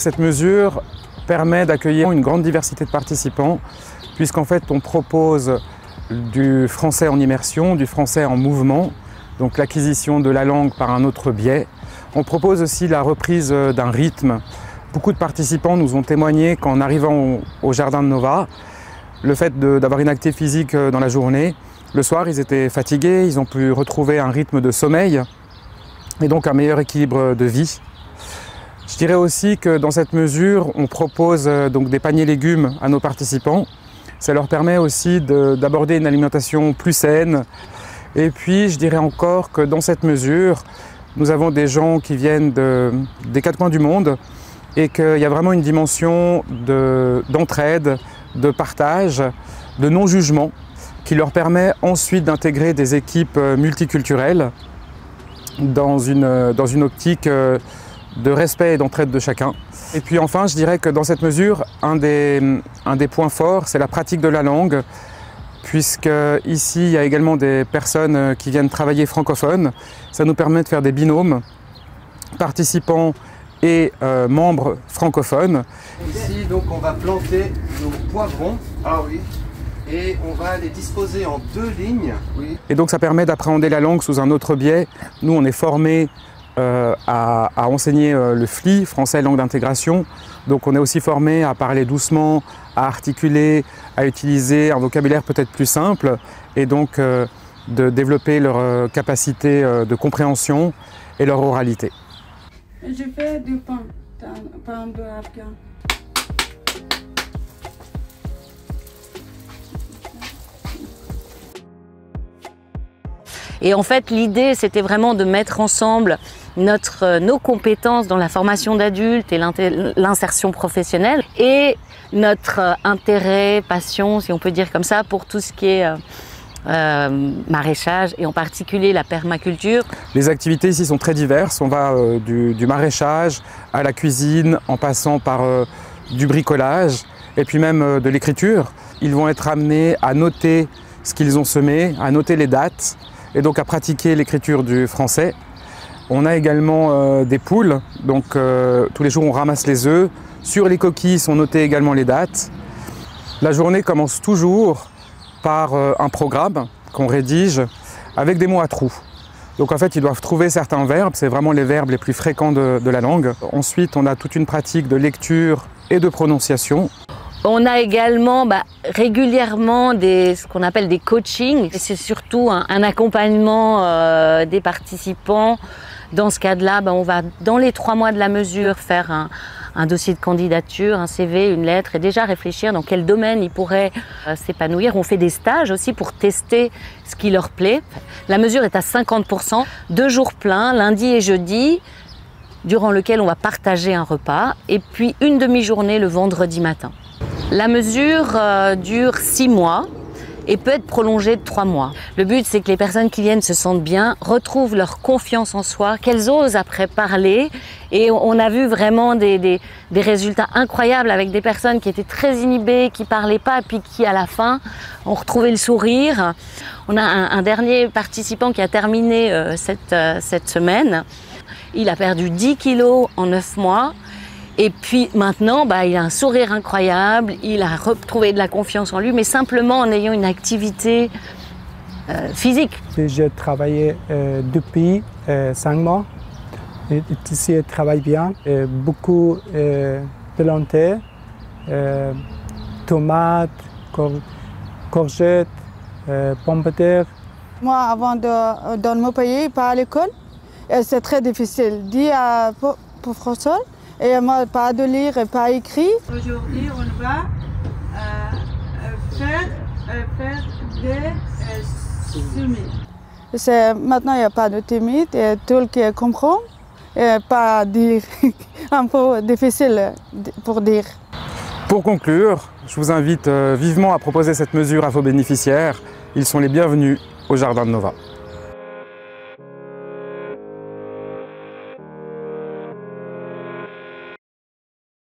Cette mesure permet d'accueillir une grande diversité de participants, puisqu'en fait on propose du français en immersion, du français en mouvement, donc l'acquisition de la langue par un autre biais. On propose aussi la reprise d'un rythme. Beaucoup de participants nous ont témoigné qu'en arrivant au Jardin de Nova, le fait d'avoir une activité physique dans la journée, le soir ils étaient fatigués, ils ont pu retrouver un rythme de sommeil et donc un meilleur équilibre de vie. Je dirais aussi que dans cette mesure, on propose donc des paniers légumes à nos participants. Ça leur permet aussi d'aborder une alimentation plus saine. Et puis, je dirais encore que dans cette mesure, nous avons des gens qui viennent des quatre coins du monde et qu'il y a vraiment une dimension d'entraide, de partage, de non-jugement qui leur permet ensuite d'intégrer des équipes multiculturelles dans une optique de respect et d'entraide de chacun. Et puis enfin, je dirais que dans cette mesure, un des points forts, c'est la pratique de la langue, puisque ici, il y a également des personnes qui viennent travailler francophones. Ça nous permet de faire des binômes, participants et membres francophones. Ici, donc, on va planter nos poivrons. Ah oui. Et on va les disposer en 2 lignes. Oui. Et donc, ça permet d'appréhender la langue sous un autre biais. Nous, on est formés à enseigner le FLI, français langue d'intégration. Donc on est aussi formé à parler doucement, à articuler, à utiliser un vocabulaire peut-être plus simple et donc de développer leur capacité de compréhension et leur oralité. Je fais du pain de afghan. Et en fait, l'idée, c'était vraiment de mettre ensemble nos compétences dans la formation d'adultes et l'insertion professionnelle et notre intérêt, passion, si on peut dire comme ça, pour tout ce qui est maraîchage et en particulier la permaculture. Les activités ici sont très diverses. On va du maraîchage à la cuisine, en passant par du bricolage et puis même de l'écriture. Ils vont être amenés à noter ce qu'ils ont semé, à noter les dates et donc à pratiquer l'écriture du français. On a également des poules, donc tous les jours on ramasse les œufs. Sur les coquilles sont notées également les dates. La journée commence toujours par un programme qu'on rédige avec des mots à trous. Donc en fait ils doivent trouver certains verbes, c'est vraiment les verbes les plus fréquents de la langue. Ensuite on a toute une pratique de lecture et de prononciation. On a également régulièrement ce qu'on appelle des coachings. C'est surtout un accompagnement des participants. Dans ce cadre-là, on va dans les 3 mois de la mesure faire un dossier de candidature, un CV, une lettre et déjà réfléchir dans quel domaine ils pourraient s'épanouir. On fait des stages aussi pour tester ce qui leur plaît. La mesure est à 50%, 2 jours pleins, lundi et jeudi, durant lequel on va partager un repas et puis une demi-journée le vendredi matin. La mesure dure 6 mois et peut être prolongée de 3 mois. Le but, c'est que les personnes qui viennent se sentent bien, retrouvent leur confiance en soi, qu'elles osent après parler. Et on a vu vraiment des résultats incroyables avec des personnes qui étaient très inhibées, qui ne parlaient pas, et puis qui, à la fin, ont retrouvé le sourire. On a un dernier participant qui a terminé cette semaine. Il a perdu 10 kilos en 9 mois. Et puis maintenant, il a un sourire incroyable, il a retrouvé de la confiance en lui, mais simplement en ayant une activité physique. J'ai travaillé depuis 5 mois. Ici, je travaille bien. Beaucoup de lentilles, tomates, courgettes, pommes de terre. Moi, avant dans mon pays, pas à l'école, c'est très difficile. Dit à professeur. Et moi, pas de lire et pas écrit. Aujourd'hui, on va faire des semis. Maintenant, il n'y a pas de timide et tout le qui comprend. Et pas dire un peu difficile pour dire. Pour conclure, je vous invite vivement à proposer cette mesure à vos bénéficiaires. Ils sont les bienvenus au Jardin de Nova.